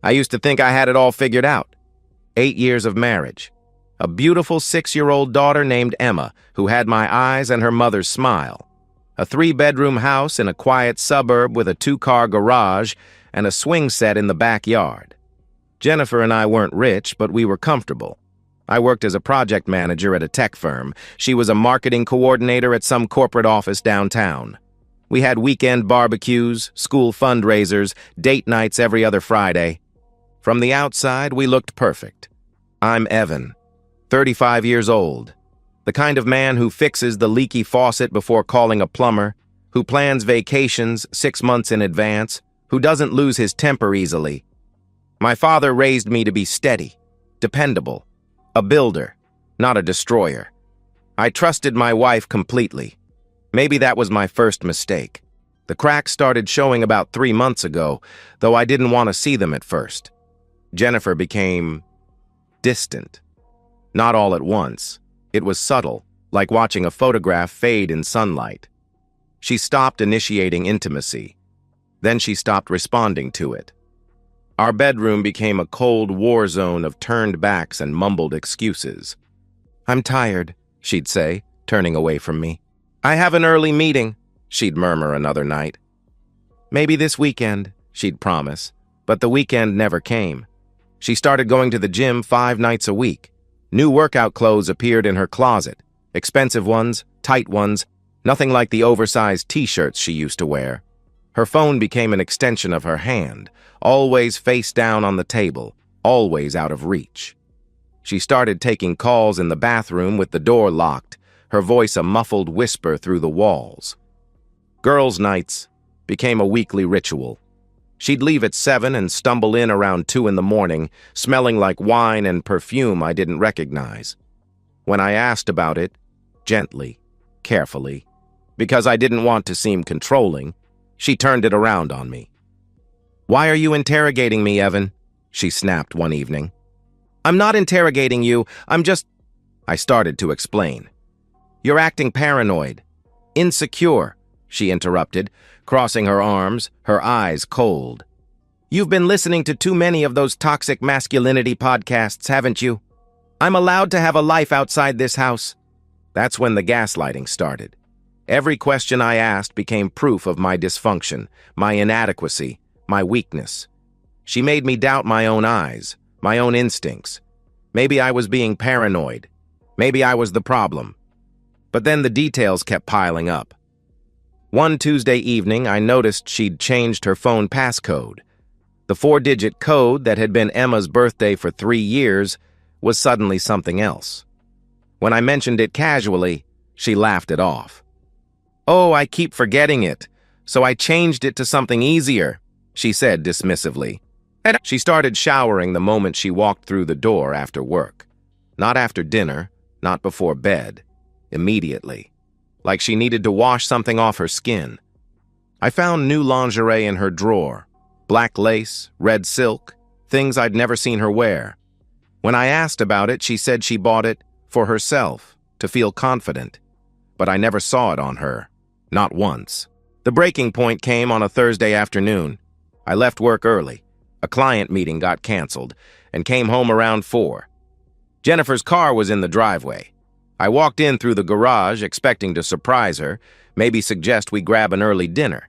I used to think I had it all figured out. 8 years of marriage. A beautiful 6-year-old daughter named Emma, who had my eyes and her mother's smile. A 3-bedroom house in a quiet suburb with a 2-car garage and a swing set in the backyard. Jennifer and I weren't rich, but we were comfortable. I worked as a project manager at a tech firm. She was a marketing coordinator at some corporate office downtown. We had weekend barbecues, school fundraisers, date nights every other Friday. From the outside, we looked perfect. I'm Evan, 35 years old, the kind of man who fixes the leaky faucet before calling a plumber, who plans vacations 6 months in advance, who doesn't lose his temper easily. My father raised me to be steady, dependable, a builder, not a destroyer. I trusted my wife completely. Maybe that was my first mistake. The cracks started showing about 3 months ago, though I didn't want to see them at first. Jennifer became distant. Not all at once. It was subtle, like watching a photograph fade in sunlight. She stopped initiating intimacy. Then she stopped responding to it. Our bedroom became a cold war zone of turned backs and mumbled excuses. "I'm tired," she'd say, turning away from me. "I have an early meeting," she'd murmur another night. "Maybe this weekend," she'd promise, but the weekend never came. She started going to the gym 5 nights a week. New workout clothes appeared in her closet. Expensive ones, tight ones, nothing like the oversized t-shirts she used to wear. Her phone became an extension of her hand, always face down on the table, always out of reach. She started taking calls in the bathroom with the door locked, her voice a muffled whisper through the walls. Girls' nights became a weekly ritual. She'd leave at 7 and stumble in around 2 in the morning, smelling like wine and perfume I didn't recognize. When I asked about it, gently, carefully, because I didn't want to seem controlling, she turned it around on me. "Why are you interrogating me, Evan?" she snapped one evening. "I'm not interrogating you, I'm just—" I started to explain. "You're acting paranoid. Insecure," she interrupted, crossing her arms, her eyes cold. "You've been listening to too many of those toxic masculinity podcasts, haven't you? I'm allowed to have a life outside this house." That's when the gaslighting started. Every question I asked became proof of my dysfunction, my inadequacy, my weakness. She made me doubt my own eyes, my own instincts. Maybe I was being paranoid. Maybe I was the problem. But then the details kept piling up. One Tuesday evening, I noticed she'd changed her phone passcode. The 4-digit code that had been Emma's birthday for 3 years was suddenly something else. When I mentioned it casually, she laughed it off. "Oh, I keep forgetting it, so I changed it to something easier," she said dismissively. She started showering the moment she walked through the door after work. Not after dinner, not before bed. Immediately. Like she needed to wash something off her skin. I found new lingerie in her drawer. Black lace, red silk, things I'd never seen her wear. When I asked about it, she said she bought it for herself, to feel confident. But I never saw it on her. Not once. The breaking point came on a Thursday afternoon. I left work early. A client meeting got canceled, and came home around 4. Jennifer's car was in the driveway. I walked in through the garage expecting to surprise her, maybe suggest we grab an early dinner.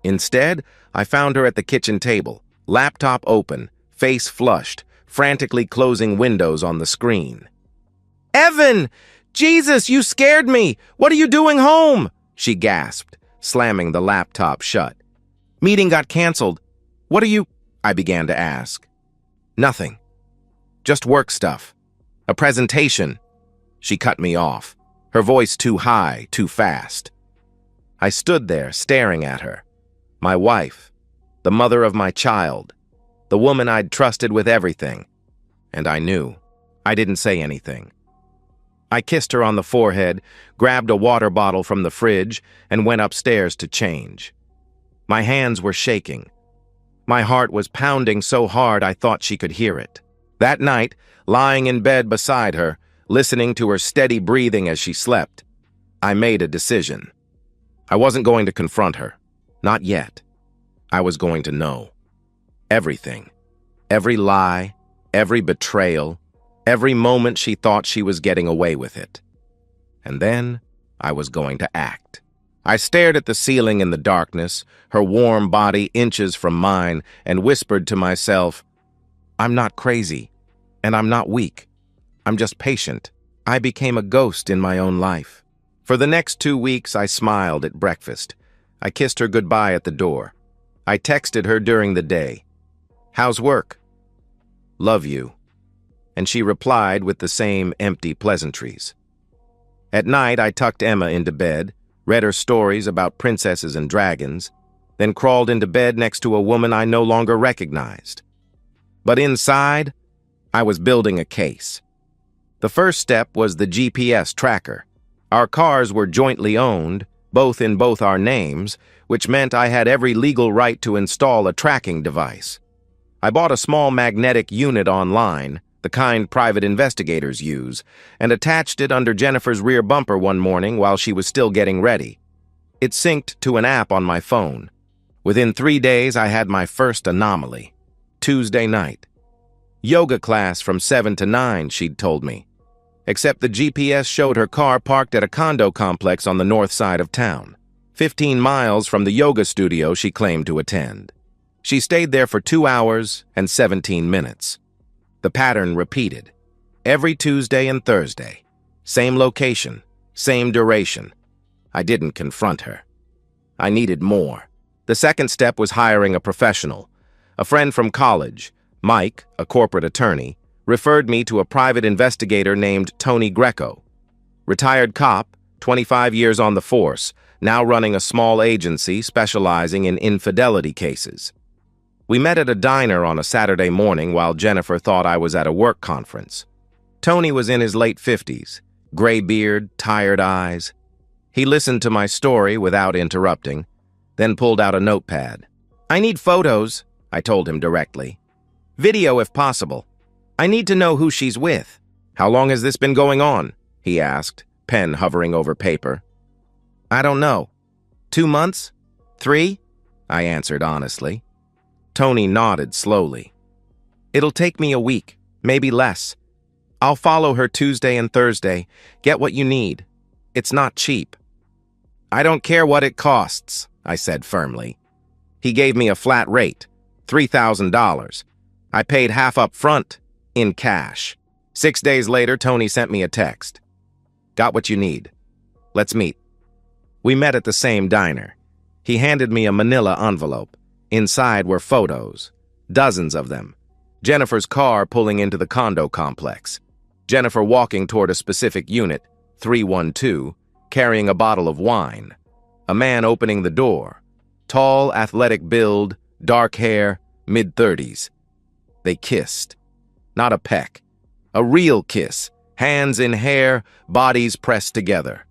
Instead, I found her at the kitchen table, laptop open, face flushed, frantically closing windows on the screen. "Evan! Jesus, you scared me! What are you doing home?" she gasped, slamming the laptop shut. "Meeting got canceled. What are you—" I began to ask. "Nothing. Just work stuff. A presentation." She cut me off, her voice too high, too fast. I stood there, staring at her. My wife, the mother of my child, the woman I'd trusted with everything. And I knew. I didn't say anything. I kissed her on the forehead, grabbed a water bottle from the fridge, and went upstairs to change. My hands were shaking. My heart was pounding so hard I thought she could hear it. That night, lying in bed beside her, listening to her steady breathing as she slept, I made a decision. I wasn't going to confront her. Not yet. I was going to know. Everything. Every lie, every betrayal, every moment she thought she was getting away with it. And then I was going to act. I stared at the ceiling in the darkness, her warm body inches from mine, and whispered to myself, "I'm not crazy, and I'm not weak. I'm just patient." I became a ghost in my own life. For the next 2 weeks, I smiled at breakfast. I kissed her goodbye at the door. I texted her during the day. "How's work?" "Love you." And she replied with the same empty pleasantries. At night, I tucked Emma into bed, read her stories about princesses and dragons, then crawled into bed next to a woman I no longer recognized. But inside, I was building a case. The first step was the GPS tracker. Our cars were jointly owned, both in both our names, which meant I had every legal right to install a tracking device. I bought a small magnetic unit online, the kind private investigators use, and attached it under Jennifer's rear bumper one morning while she was still getting ready. It synced to an app on my phone. Within 3 days, I had my first anomaly. Tuesday night. Yoga class from 7 to 9, she'd told me. Except the GPS showed her car parked at a condo complex on the north side of town, 15 miles from the yoga studio she claimed to attend. She stayed there for 2 hours and 17 minutes. The pattern repeated. Every Tuesday and Thursday. Same location, same duration. I didn't confront her. I needed more. The second step was hiring a professional. A friend from college, Mike, a corporate attorney, referred me to a private investigator named Tony Greco. Retired cop, 25 years on the force, now running a small agency specializing in infidelity cases. We met at a diner on a Saturday morning while Jennifer thought I was at a work conference. Tony was in his late 50s, gray beard, tired eyes. He listened to my story without interrupting, then pulled out a notepad. "I need photos," I told him directly. "Video if possible. I need to know who she's with." "How long has this been going on?" he asked, pen hovering over paper. "I don't know. 2 months? 3? I answered honestly. Tony nodded slowly. "It'll take me a week, maybe less. I'll follow her Tuesday and Thursday. Get what you need. It's not cheap." "I don't care what it costs," I said firmly. He gave me a flat rate, $3,000. I paid half up front, in cash. 6 days later, Tony sent me a text. "Got what you need. Let's meet." We met at the same diner. He handed me a manila envelope. Inside were photos, dozens of them. Jennifer's car pulling into the condo complex. Jennifer walking toward a specific unit, 312, carrying a bottle of wine. A man opening the door. Tall, athletic build, dark hair, mid-30s. They kissed. Not a peck. A real kiss. Hands in hair, bodies pressed together.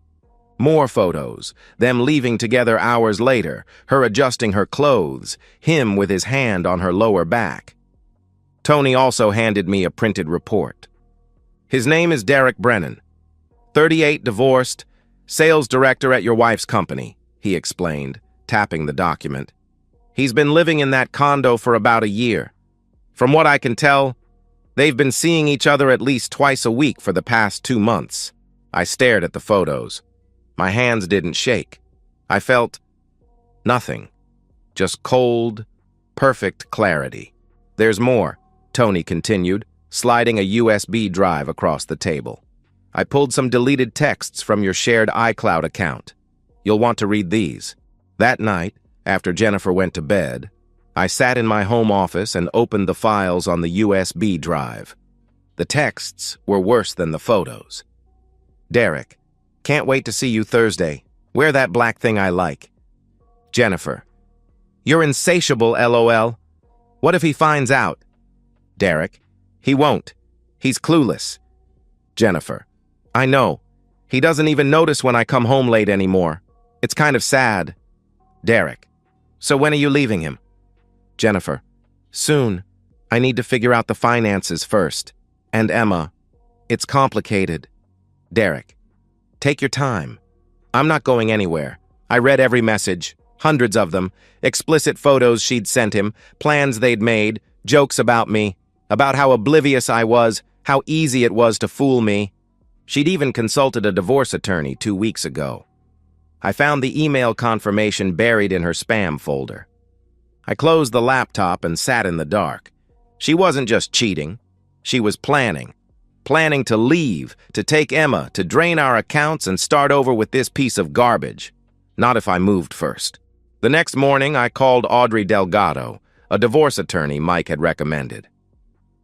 More photos, them leaving together hours later, her adjusting her clothes, him with his hand on her lower back. Tony also handed me a printed report. "His name is Derek Brennan. 38, divorced, sales director at your wife's company," he explained, tapping the document. "He's been living in that condo for about a year. From what I can tell, they've been seeing each other at least twice a week for the past 2 months." I stared at the photos. My hands didn't shake. I felt nothing. Just cold, perfect clarity. "There's more," Tony continued, sliding a USB drive across the table. "I pulled some deleted texts from your shared iCloud account. You'll want to read these." That night, after Jennifer went to bed, I sat in my home office and opened the files on the USB drive. The texts were worse than the photos. "Derek, can't wait to see you Thursday. Wear that black thing I like." Jennifer, "You're insatiable, LOL. What if he finds out?" Derek, "He won't. He's clueless." Jennifer, "I know. He doesn't even notice when I come home late anymore. It's kind of sad." Derek, "So when are you leaving him?" Jennifer, "Soon. I need to figure out the finances first. And Emma, it's complicated." Derek, "Take your time. I'm not going anywhere. I read every message, hundreds of them, explicit photos she'd sent him, plans they'd made, Jokes about me, about how oblivious I was, how easy it was to fool me. She'd even consulted a divorce attorney 2 weeks ago. I found the email confirmation buried in her spam folder. I closed the laptop and sat in the dark. She wasn't just cheating. She was planning. Planning to leave, to take Emma, to drain our accounts and start over with this piece of garbage. Not if I moved first. The next morning, I called Audrey Delgado, a divorce attorney Mike had recommended.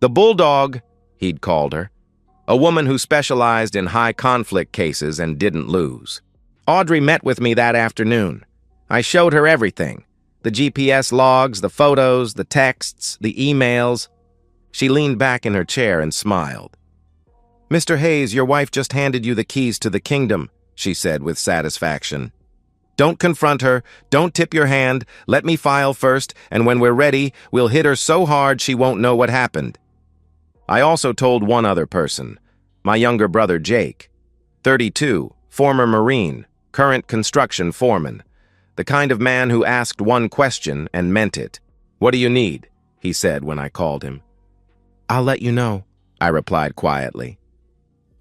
The Bulldog, he'd called her. A woman who specialized in high-conflict cases and didn't lose. Audrey met with me that afternoon. I showed her everything. The GPS logs, the photos, the texts, the emails. She leaned back in her chair and smiled. "Mr. Hayes, your wife just handed you the keys to the kingdom," she said with satisfaction. "Don't confront her, don't tip your hand, let me file first, and when we're ready, we'll hit her so hard she won't know what happened." I also told one other person, my younger brother Jake, 32, former Marine, current construction foreman, the kind of man who asked one question and meant it. "What do you need?" he said when I called him. "I'll let you know," I replied quietly.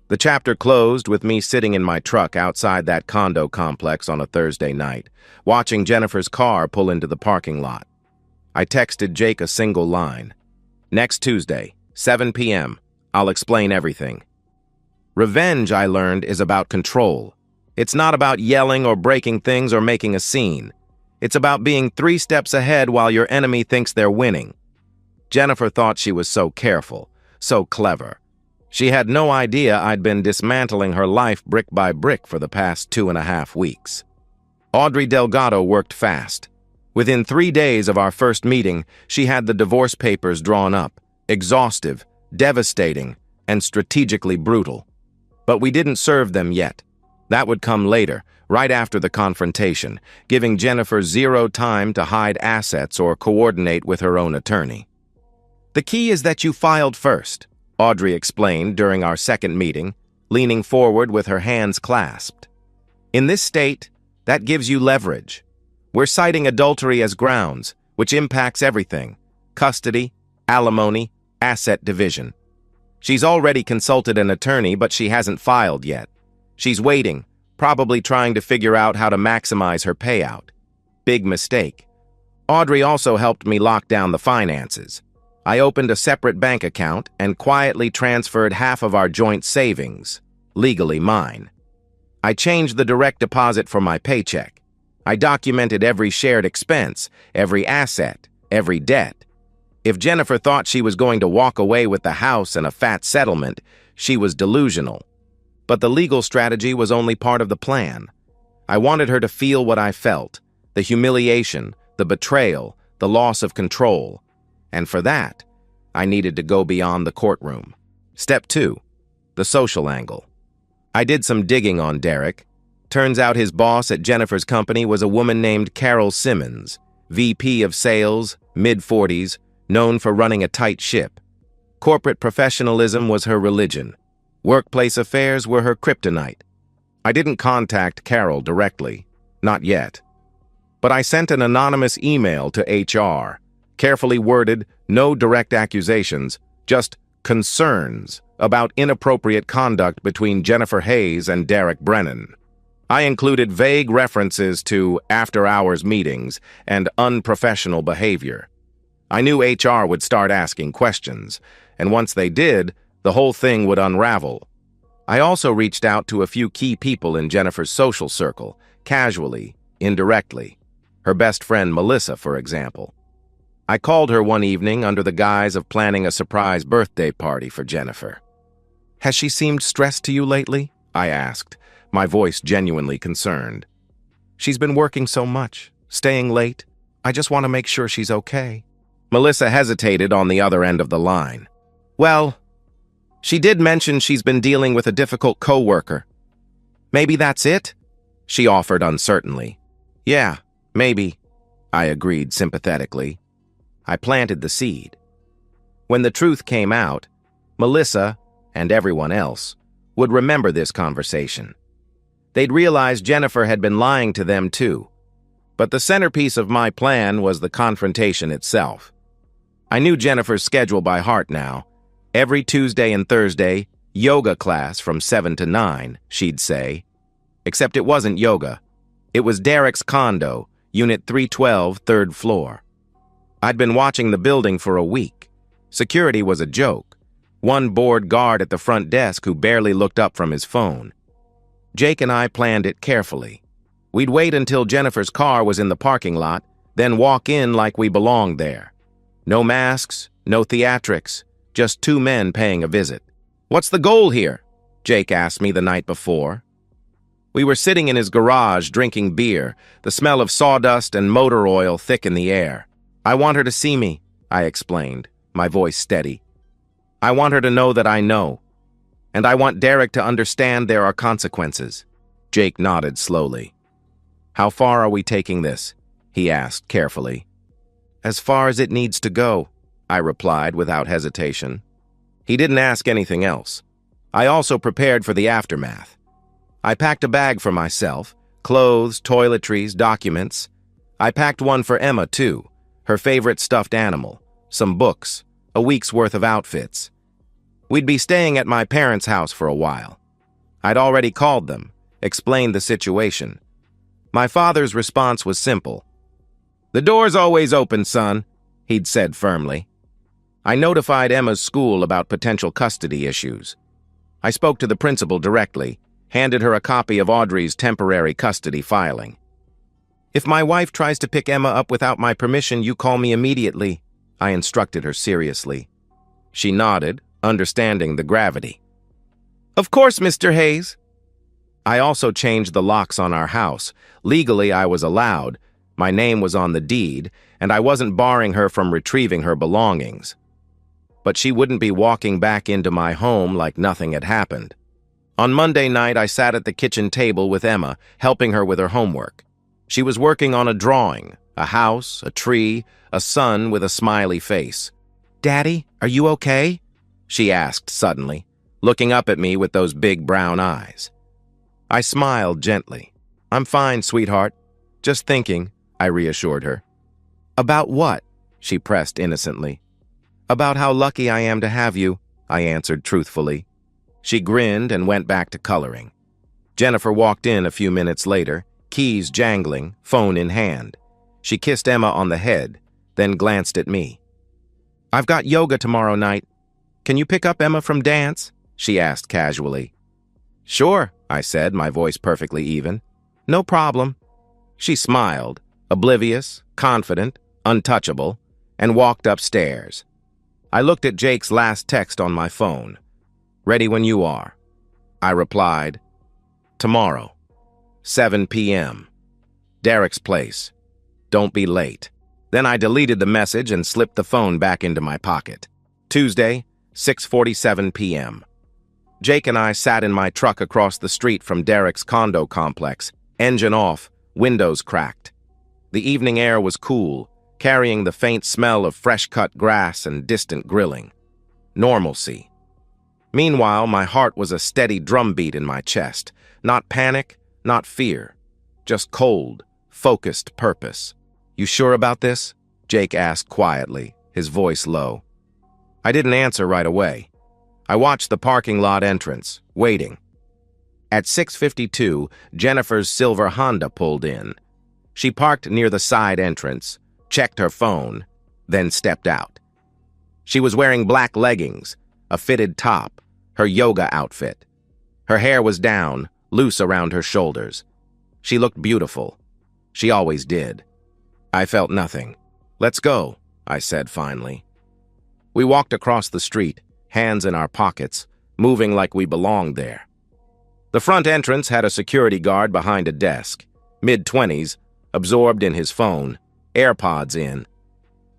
The chapter closed with me sitting in my truck outside that condo complex on a Thursday night, watching Jennifer's car pull into the parking lot. I texted Jake a single line. "Next Tuesday, 7 p.m., I'll explain everything." Revenge, I learned, is about control. It's not about yelling or breaking things or making a scene. It's about being 3 steps ahead while your enemy thinks they're winning. Jennifer thought she was so careful, so clever. She had no idea I'd been dismantling her life brick by brick for the past 2.5 weeks. Audrey Delgado worked fast. Within 3 days of our first meeting, she had the divorce papers drawn up, exhaustive, devastating, and strategically brutal. But we didn't serve them yet. That would come later, right after the confrontation, giving Jennifer 0 time to hide assets or coordinate with her own attorney. "The key is that you filed first," Audrey explained during our second meeting, leaning forward with her hands clasped. "In this state, that gives you leverage. We're citing adultery as grounds, which impacts everything: custody, alimony, asset division. She's already consulted an attorney, but she hasn't filed yet. She's waiting, probably trying to figure out how to maximize her payout. Big mistake. Audrey also helped me lock down the finances. I opened a separate bank account and quietly transferred half of our joint savings, legally mine. I changed the direct deposit for my paycheck. I documented every shared expense, every asset, every debt. If Jennifer thought she was going to walk away with the house and a fat settlement, she was delusional. But the legal strategy was only part of the plan. I wanted her to feel what I felt: the humiliation, the betrayal, the loss of control. And for that, I needed to go beyond the courtroom. Step 2, the social angle. I did some digging on Derek. Turns out his boss at Jennifer's company was a woman named Carol Simmons, VP of Sales, mid-40s, known for running a tight ship. Corporate professionalism was her religion. Workplace affairs were her kryptonite. I didn't contact Carol directly, not yet. But I sent an anonymous email to HR, carefully worded, no direct accusations, just concerns about inappropriate conduct between Jennifer Hayes and Derek Brennan. I included vague references to after-hours meetings and unprofessional behavior. I knew HR would start asking questions, and once they did, the whole thing would unravel. I also reached out to a few key people in Jennifer's social circle, casually, indirectly. Her best friend Melissa, for example. I called her one evening under the guise of planning a surprise birthday party for Jennifer. "Has she seemed stressed to you lately?" I asked, my voice genuinely concerned. "She's been working so much, staying late. I just want to make sure she's okay." Melissa hesitated on the other end of the line. "Well, she did mention she's been dealing with a difficult coworker. Maybe that's it?" she offered uncertainly. "Yeah, maybe," I agreed sympathetically. I planted the seed. When the truth came out, Melissa, and everyone else, would remember this conversation. They'd realize Jennifer had been lying to them too. But the centerpiece of my plan was the confrontation itself. I knew Jennifer's schedule by heart now. Every Tuesday and Thursday, yoga class from 7 to 9, she'd say. Except it wasn't yoga. It was Derek's condo, Unit 312, third floor. I'd been watching the building for a week. Security was a joke. One bored guard at the front desk who barely looked up from his phone. Jake and I planned it carefully. We'd wait until Jennifer's car was in the parking lot, then walk in like we belonged there. No masks, no theatrics, just two men paying a visit. "What's the goal here?" Jake asked me the night before. We were sitting in his garage drinking beer, the smell of sawdust and motor oil thick in the air. "I want her to see me," I explained, my voice steady. "I want her to know that I know. And I want Derek to understand there are consequences." Jake nodded slowly. "How far are we taking this?" he asked carefully. "As far as it needs to go," I replied without hesitation. He didn't ask anything else. I also prepared for the aftermath. I packed a bag for myself, clothes, toiletries, documents. I packed one for Emma, too, her favorite stuffed animal, some books, a week's worth of outfits. We'd be staying at my parents' house for a while. I'd already called them, explained the situation. My father's response was simple. "The door's always open, son," he'd said firmly. I notified Emma's school about potential custody issues. I spoke to the principal directly, handed her a copy of Audrey's temporary custody filing. "If my wife tries to pick Emma up without my permission, you call me immediately," I instructed her seriously. She nodded, understanding the gravity. "Of course, Mr. Hayes." I also changed the locks on our house. Legally, I was allowed. My name was on the deed, and I wasn't barring her from retrieving her belongings. But she wouldn't be walking back into my home like nothing had happened. On Monday night, I sat at the kitchen table with Emma, helping her with her homework. She was working on a drawing, a house, a tree, a sun with a smiley face. "Daddy, are you okay?" she asked suddenly, looking up at me with those big brown eyes. I smiled gently. "I'm fine, sweetheart. Just thinking," I reassured her. "About what?" she pressed innocently. "About how lucky I am to have you," I answered truthfully. She grinned and went back to coloring. Jennifer walked in a few minutes later, keys jangling, phone in hand. She kissed Emma on the head, then glanced at me. "I've got yoga tomorrow night. Can you pick up Emma from dance?" she asked casually. "Sure," I said, my voice perfectly even. "No problem." She smiled, oblivious, confident, untouchable, and walked upstairs. I looked at Jake's last text on my phone. "Ready when you are." I replied, "Tomorrow, 7 p.m. Derek's place. Don't be late." Then I deleted the message and slipped the phone back into my pocket. Tuesday, 6:47 p.m. Jake and I sat in my truck across the street from Derek's condo complex, engine off, windows cracked. The evening air was cool, carrying the faint smell of fresh-cut grass and distant grilling. Normalcy. Meanwhile, my heart was a steady drumbeat in my chest. Not panic, not fear. Just cold, focused purpose. "You sure about this?" Jake asked quietly, his voice low. I didn't answer right away. I watched the parking lot entrance, waiting. At 6:52, Jennifer's silver Honda pulled in. She parked near the side entrance, checked her phone, then stepped out. She was wearing black leggings, a fitted top, her yoga outfit. Her hair was down, loose around her shoulders. She looked beautiful. She always did. I felt nothing. "Let's go," I said finally. We walked across the street, hands in our pockets, moving like we belonged there. The front entrance had a security guard behind a desk, mid-20s, absorbed in his phone, AirPods in.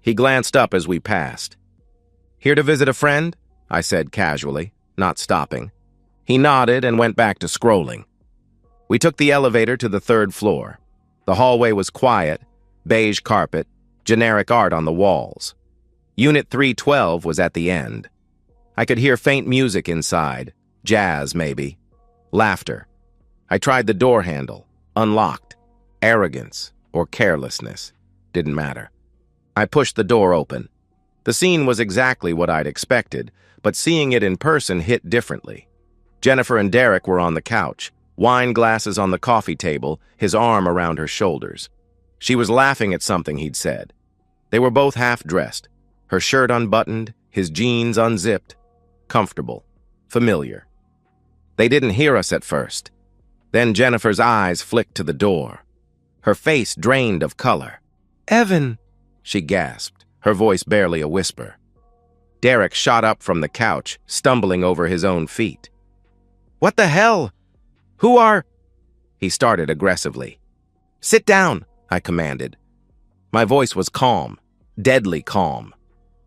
He glanced up as we passed. "Here to visit a friend?" I said casually, not stopping. He nodded and went back to scrolling. We took the elevator to the third floor. The hallway was quiet, beige carpet, generic art on the walls. Unit 312 was at the end. I could hear faint music inside, jazz maybe, laughter. I tried the door handle, unlocked. Arrogance or carelessness, didn't matter. I pushed the door open. The scene was exactly what I'd expected, but seeing it in person hit differently. Jennifer and Derek were on the couch, wine glasses on the coffee table, his arm around her shoulders. She was laughing at something he'd said. They were both half-dressed, her shirt unbuttoned, his jeans unzipped. Comfortable. Familiar. They didn't hear us at first. Then Jennifer's eyes flicked to the door. Her face drained of color. "Evan," she gasped, her voice barely a whisper. Derek shot up from the couch, stumbling over his own feet. "What the hell? Who are—" He started aggressively. "Sit down," I commanded. My voice was calm, deadly calm.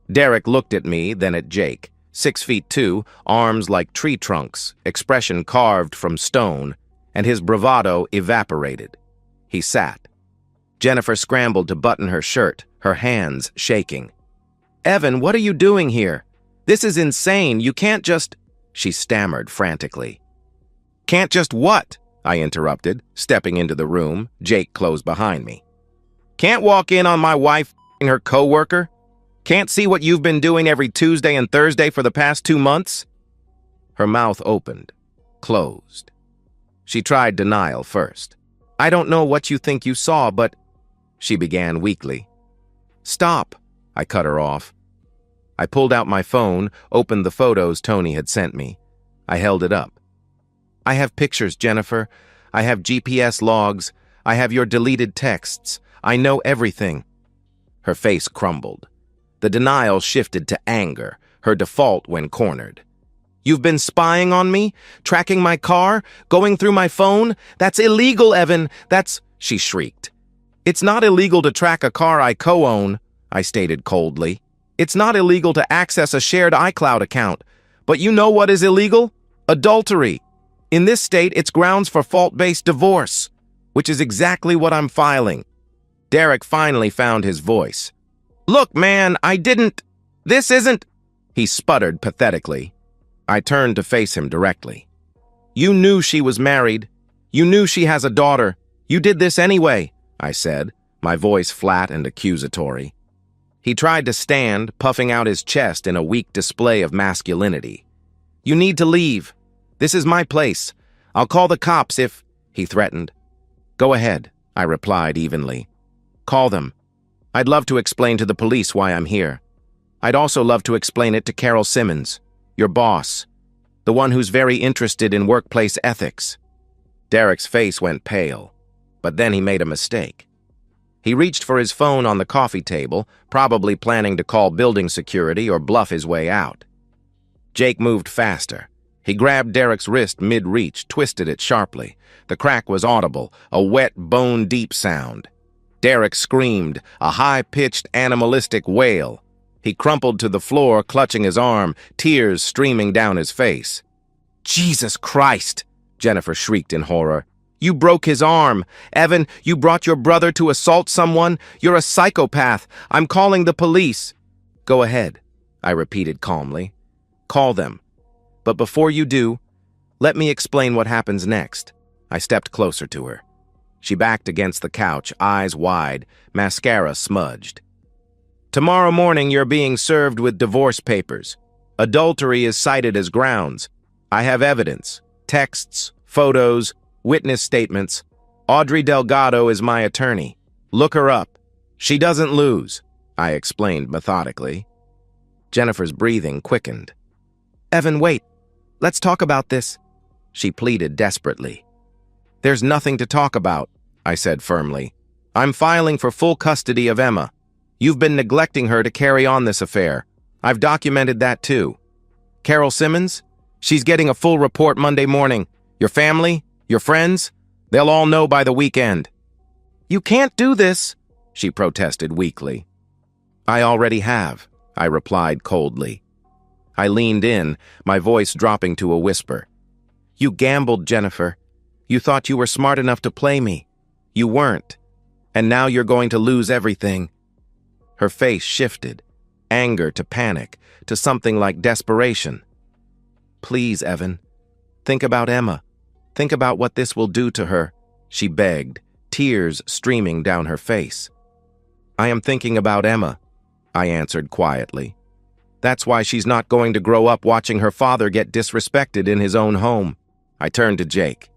Derek looked at me, then at Jake, 6'2", arms like tree trunks, expression carved from stone, and his bravado evaporated. He sat. Jennifer scrambled to button her shirt, her hands shaking. "Evan, what are you doing here? This is insane. You can't just—" She stammered frantically. "Can't just what?" I interrupted, stepping into the room, Jake close behind me. "Can't walk in on my wife f***ing her coworker? Can't see what you've been doing every Tuesday and Thursday for the past 2 months?" Her mouth opened, closed. She tried denial first. "I don't know what you think you saw, but—" She began weakly. "Stop," I cut her off. I pulled out my phone, opened the photos Tony had sent me. I held it up. "I have pictures, Jennifer. I have GPS logs. I have your deleted texts. I know everything." Her face crumbled. The denial shifted to anger, her default when cornered. "You've been spying on me? Tracking my car? Going through my phone? That's illegal, Evan! That's—" She shrieked. "It's not illegal to track a car I co-own," I stated coldly. "It's not illegal to access a shared iCloud account. But you know what is illegal? Adultery. In this state, it's grounds for fault-based divorce, which is exactly what I'm filing." Derek finally found his voice. "Look, man, I didn't— This isn't—" He sputtered pathetically. I turned to face him directly. "You knew she was married. You knew she has a daughter. You did this anyway," I said, my voice flat and accusatory. He tried to stand, puffing out his chest in a weak display of masculinity. "You need to leave. This is my place. I'll call the cops if—" he threatened. "Go ahead," I replied evenly. "Call them. I'd love to explain to the police why I'm here. I'd also love to explain it to Carol Simmons, your boss, the one who's very interested in workplace ethics." Derek's face went pale, but then he made a mistake. He reached for his phone on the coffee table, probably planning to call building security or bluff his way out. Jake moved faster. He grabbed Derek's wrist mid-reach, twisted it sharply. The crack was audible, a wet, bone-deep sound. Derek screamed, a high-pitched, animalistic wail. He crumpled to the floor, clutching his arm, tears streaming down his face. "Jesus Christ!" Jennifer shrieked in horror. "You broke his arm! Evan, you brought your brother to assault someone? You're a psychopath! I'm calling the police!" "Go ahead," I repeated calmly. "Call them. But before you do, let me explain what happens next." I stepped closer to her. She backed against the couch, eyes wide, mascara smudged. "Tomorrow morning you're being served with divorce papers. Adultery is cited as grounds. I have evidence, texts, photos, witness statements. Audrey Delgado is my attorney. Look her up. She doesn't lose," I explained methodically. Jennifer's breathing quickened. "Evan, wait. Let's talk about this," she pleaded desperately. "There's nothing to talk about," I said firmly. "I'm filing for full custody of Emma. You've been neglecting her to carry on this affair. I've documented that too. Carol Simmons? She's getting a full report Monday morning. Your family? Your friends? They'll all know by the weekend." "You can't do this," she protested weakly. "I already have," I replied coldly. I leaned in, my voice dropping to a whisper. "You gambled, Jennifer. You thought you were smart enough to play me. You weren't. And now you're going to lose everything." Her face shifted, anger to panic, to something like desperation. "Please, Evan, think about Emma. Think about what this will do to her," she begged, tears streaming down her face. "I am thinking about Emma. I answered quietly. That's why she's not going to grow up watching her father get disrespected in his own home. I turned to Jake.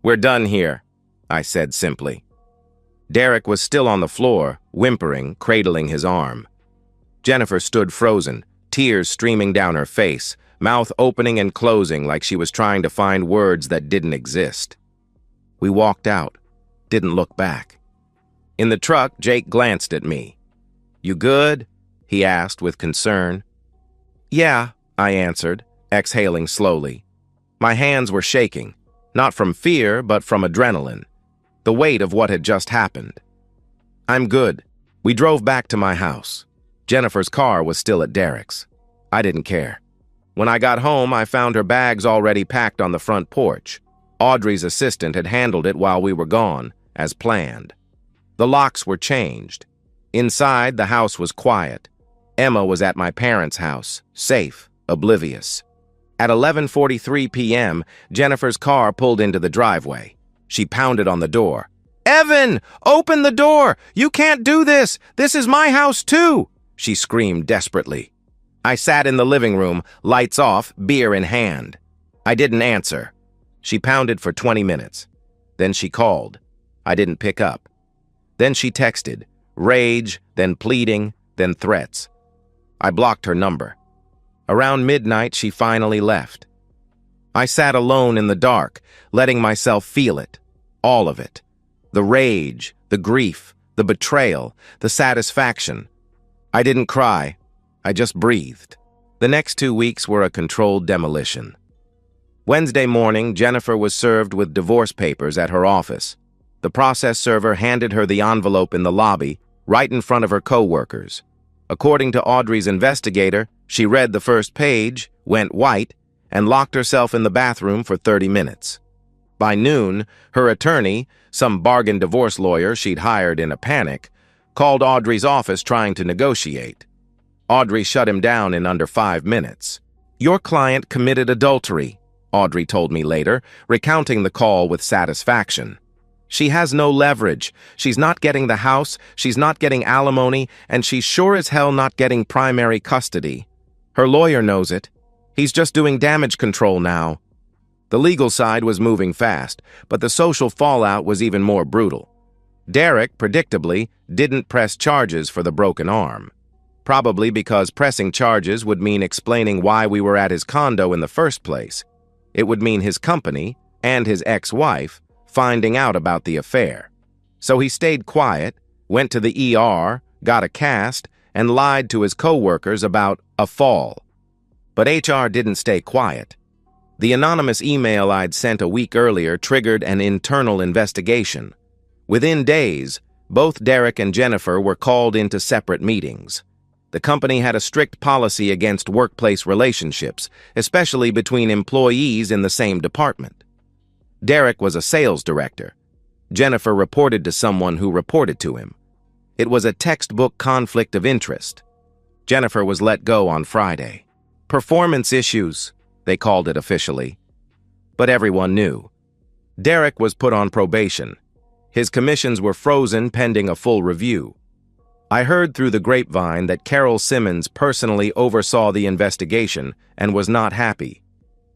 We're done here, I said simply. Derek was still on the floor, whimpering, cradling his arm. Jennifer stood frozen, tears streaming down her face, mouth opening and closing like she was trying to find words that didn't exist. We walked out, didn't look back. In the truck, Jake glanced at me. You good? He asked with concern. Yeah, I answered, exhaling slowly. My hands were shaking, not from fear, but from adrenaline, the weight of what had just happened. I'm good. We drove back to my house. Jennifer's car was still at Derek's. I didn't care. When I got home, I found her bags already packed on the front porch. Audrey's assistant had handled it while we were gone, as planned. The locks were changed. Inside, the house was quiet. Emma was at my parents' house, safe, oblivious. At 11:43 p.m., Jennifer's car pulled into the driveway. She pounded on the door. Evan, open the door! You can't do this! This is my house too! She screamed desperately. I sat in the living room, lights off, beer in hand. I didn't answer. She pounded for 20 minutes. Then she called. I didn't pick up. Then she texted, rage, then pleading, then threats. I blocked her number. Around midnight, she finally left. I sat alone in the dark, letting myself feel it, all of it. The rage, the grief, the betrayal, the satisfaction. I didn't cry. I just breathed. The next 2 weeks were a controlled demolition. Wednesday morning, Jennifer was served with divorce papers at her office. The process server handed her the envelope in the lobby, right in front of her co-workers. According to Audrey's investigator, she read the first page, went white, and locked herself in the bathroom for 30 minutes. By noon, her attorney, some bargain divorce lawyer she'd hired in a panic, called Audrey's office trying to negotiate. Audrey shut him down in under 5 minutes. Your client committed adultery, Audrey told me later, recounting the call with satisfaction. She has no leverage. She's not getting the house, she's not getting alimony, and she's sure as hell not getting primary custody. Her lawyer knows it. He's just doing damage control now. The legal side was moving fast, but the social fallout was even more brutal. Derek, predictably, didn't press charges for the broken arm. Probably because pressing charges would mean explaining why we were at his condo in the first place. It would mean his company, and his ex-wife, finding out about the affair. So he stayed quiet, went to the ER, got a cast, and lied to his co-workers about a fall. But HR didn't stay quiet. The anonymous email I'd sent a week earlier triggered an internal investigation. Within days, both Derek and Jennifer were called into separate meetings. The company had a strict policy against workplace relationships, especially between employees in the same department. Derek was a sales director. Jennifer reported to someone who reported to him. It was a textbook conflict of interest. Jennifer was let go on Friday. Performance issues, they called it officially. But everyone knew. Derek was put on probation. His commissions were frozen pending a full review. I heard through the grapevine that Carol Simmons personally oversaw the investigation and was not happy.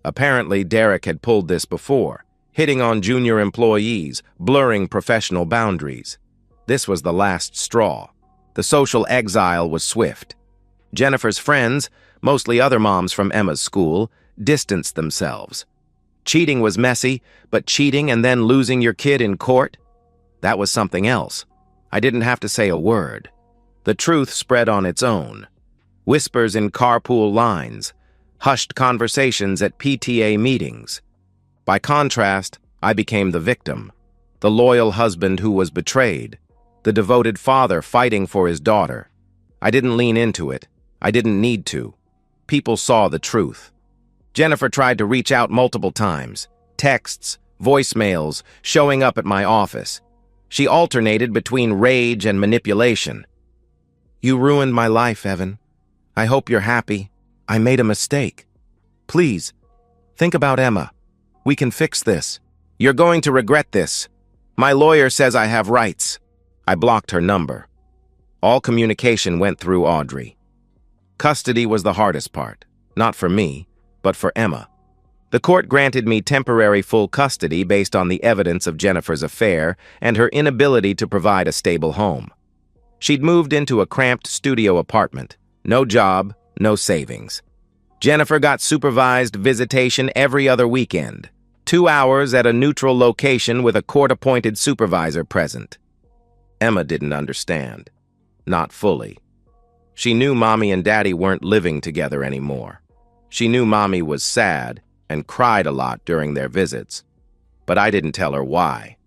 Apparently, Derek had pulled this before, hitting on junior employees, blurring professional boundaries. This was the last straw. The social exile was swift. Jennifer's friends, mostly other moms from Emma's school, distanced themselves. Cheating was messy, but cheating and then losing your kid in court? That was something else. I didn't have to say a word. The truth spread on its own. Whispers in carpool lines, hushed conversations at PTA meetings. By contrast, I became the victim, the loyal husband who was betrayed, the devoted father fighting for his daughter. I didn't lean into it. I didn't need to. People saw the truth. Jennifer tried to reach out multiple times, texts, voicemails, showing up at my office. She alternated between rage and manipulation. You ruined my life, Evan. I hope you're happy. I made a mistake. Please, think about Emma. We can fix this. You're going to regret this. My lawyer says I have rights. I blocked her number. All communication went through Audrey. Custody was the hardest part, not for me, but for Emma. The court granted me temporary full custody based on the evidence of Jennifer's affair and her inability to provide a stable home. She'd moved into a cramped studio apartment, no job, no savings. Jennifer got supervised visitation every other weekend, 2 hours at a neutral location with a court-appointed supervisor present. Emma didn't understand. Not fully. She knew Mommy and Daddy weren't living together anymore. She knew Mommy was sad and cried a lot during their visits, but I didn't tell her why.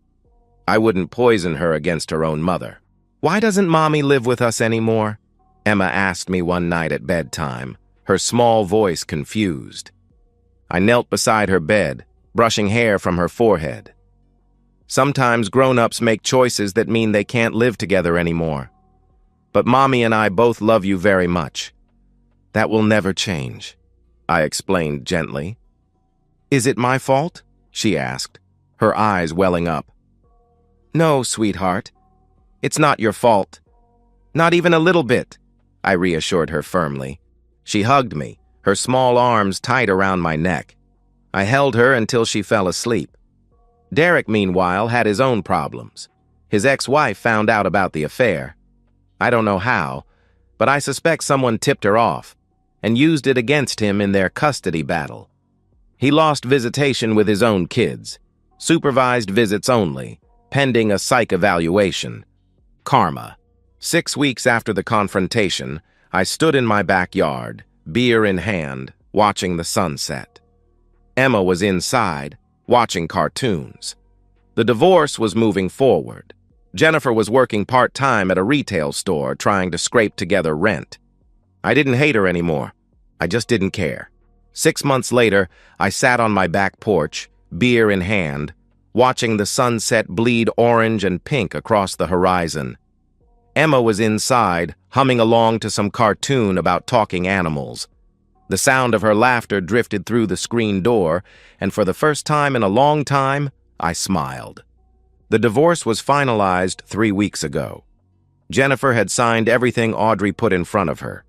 I wouldn't poison her against her own mother. "Why doesn't Mommy live with us anymore?" Emma asked me one night at bedtime, her small voice confused. I knelt beside her bed, brushing hair from her forehead. Sometimes grown-ups make choices that mean they can't live together anymore. But Mommy and I both love you very much. That will never change, I explained gently. "Is it my fault?" she asked, her eyes welling up. "No, sweetheart. It's not your fault. Not even a little bit," I reassured her firmly. She hugged me, her small arms tight around my neck. I held her until she fell asleep. Derek, meanwhile, had his own problems. His ex-wife found out about the affair. I don't know how, but I suspect someone tipped her off and used it against him in their custody battle. He lost visitation with his own kids, supervised visits only, pending a psych evaluation. Karma. 6 weeks after the confrontation, I stood in my backyard, beer in hand, watching the sunset. Emma was inside, watching cartoons. The divorce was moving forward. Jennifer was working part-time at a retail store trying to scrape together rent. I didn't hate her anymore. I just didn't care. 6 months later, I sat on my back porch, beer in hand, watching the sunset bleed orange and pink across the horizon. Emma was inside, humming along to some cartoon about talking animals. The sound of her laughter drifted through the screen door, and for the first time in a long time, I smiled. The divorce was finalized 3 weeks ago. Jennifer had signed everything Audrey put in front of her.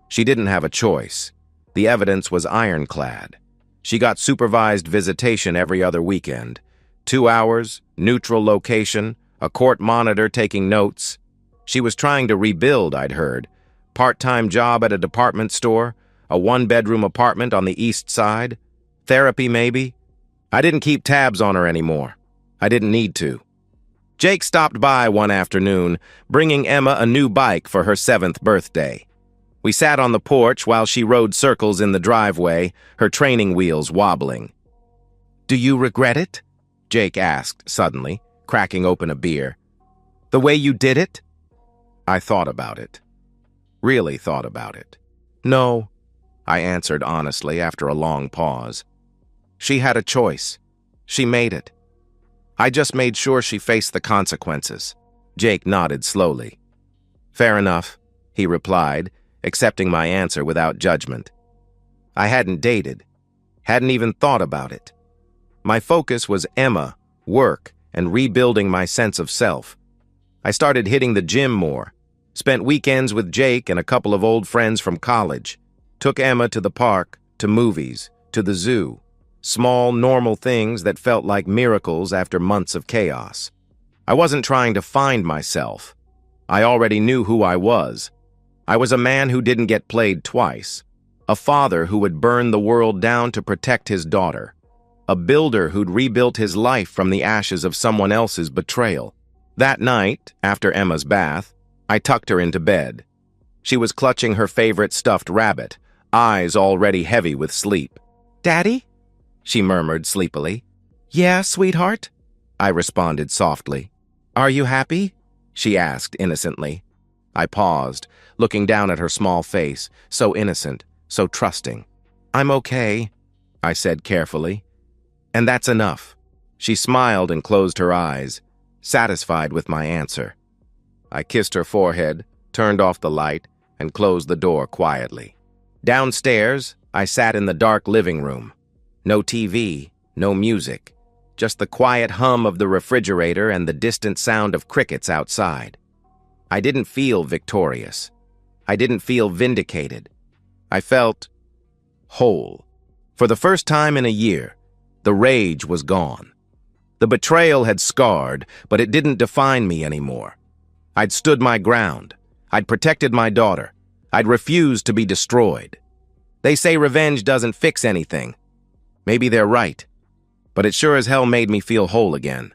She didn't have a choice. The evidence was ironclad. She got supervised visitation every other weekend. 2 hours, neutral location, a court monitor taking notes. She was trying to rebuild, I'd heard. Part-time job at a department store, a 1-bedroom apartment on the east side. Therapy, maybe. I didn't keep tabs on her anymore. I didn't need to. Jake stopped by one afternoon, bringing Emma a new bike for her 7th birthday. We sat on the porch while she rode circles in the driveway, her training wheels wobbling. "Do you regret it?" Jake asked suddenly, cracking open a beer. "The way you did it?" I thought about it. Really thought about it. "No," I answered honestly after a long pause. She had a choice. She made it. I just made sure she faced the consequences. Jake nodded slowly. "Fair enough," he replied, accepting my answer without judgment. I hadn't dated, hadn't even thought about it. My focus was Emma, work, and rebuilding my sense of self. I started hitting the gym more, spent weekends with Jake and a couple of old friends from college, took Emma to the park, to movies, to the zoo. Small, normal things that felt like miracles after months of chaos. I wasn't trying to find myself. I already knew who I was. I was a man who didn't get played twice. A father who would burn the world down to protect his daughter. A builder who'd rebuilt his life from the ashes of someone else's betrayal. That night, after Emma's bath, I tucked her into bed. She was clutching her favorite stuffed rabbit, eyes already heavy with sleep. "Daddy?" she murmured sleepily. "Yeah, sweetheart?" I responded softly. "Are you happy?" she asked innocently. I paused, looking down at her small face, so innocent, so trusting. "I'm okay," I said carefully. "And that's enough." She smiled and closed her eyes, satisfied with my answer. I kissed her forehead, turned off the light, and closed the door quietly. Downstairs, I sat in the dark living room. No TV, no music, just the quiet hum of the refrigerator and the distant sound of crickets outside. I didn't feel victorious. I didn't feel vindicated. I felt whole. For the first time in a year, the rage was gone. The betrayal had scarred, but it didn't define me anymore. I'd stood my ground. I'd protected my daughter. I'd refused to be destroyed. They say revenge doesn't fix anything. Maybe they're right, but it sure as hell made me feel whole again.